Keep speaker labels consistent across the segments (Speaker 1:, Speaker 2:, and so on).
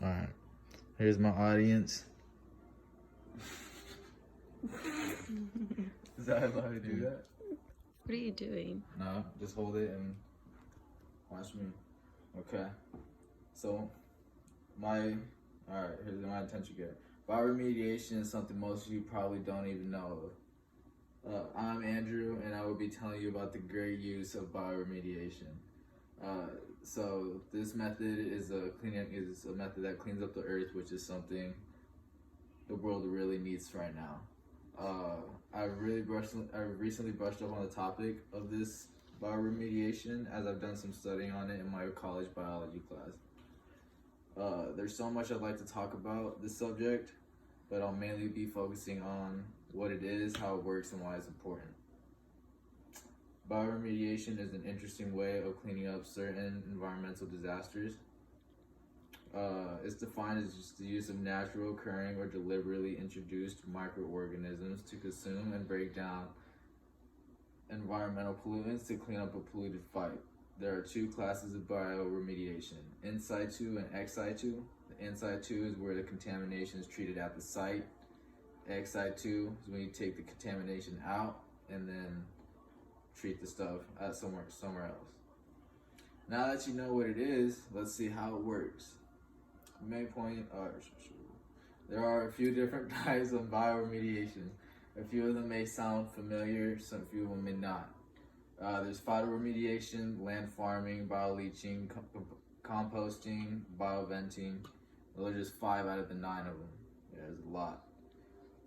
Speaker 1: Alright, here's my audience. Is that how you do that?
Speaker 2: What are you doing?
Speaker 1: No, just hold it and watch me. Okay. So, here's my attention getter. Bioremediation is something most of you probably don't even know of. I'm Andrew, and I will be telling you about the great use of bioremediation. So this method is a method that cleans up the earth, which is something the world really needs right now. I recently brushed up on the topic of this bioremediation as I've done some studying on it in my college biology class. There's so much I'd like to talk about this subject, but I'll mainly be focusing on what it is, how it works, and why it's important. Bioremediation is an interesting way of cleaning up certain environmental disasters. It's defined as just the use of natural occurring or deliberately introduced microorganisms to consume and break down environmental pollutants to clean up a polluted site. There are two classes of bioremediation, in situ and ex situ. The in situ is where the contamination is treated at the site. Ex situ is when you take the contamination out and then treat the stuff at somewhere else. Now that you know what it is, let's see how it works. Main point, there are a few different types of bioremediation. A few of them may sound familiar, some few of them may not. There's phytoremediation, land farming, bioleaching, composting, bioventing. Those are just 5 out of the 9 of them. Yeah, there's a lot.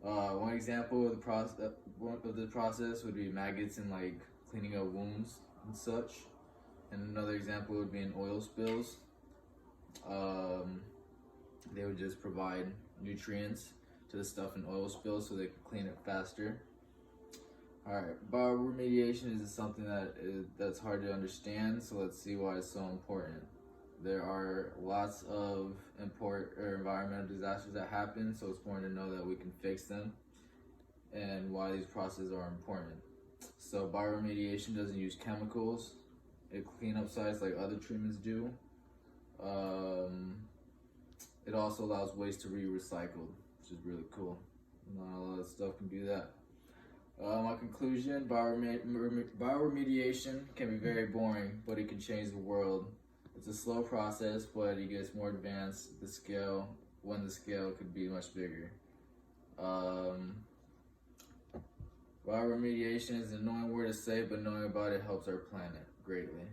Speaker 1: One example of the process would be maggots in like cleaning up wounds and such. And another example would be in oil spills. They would just provide nutrients to the stuff in oil spills so they can clean it faster. Alright, bioremediation is something that's hard to understand, so let's see why it's so important. There are lots of environmental disasters that happen, so it's important to know that we can fix them and why these processes are important. So bioremediation doesn't use chemicals. It cleans up sites like other treatments do. It also allows waste to be recycled, which is really cool. Not a lot of stuff can do that. My conclusion, bioremediation can be very boring, but it can change the world. It's a slow process, but it gets more advanced when the scale could be much bigger. Bioremediation is an annoying word to say, but knowing about it helps our planet greatly.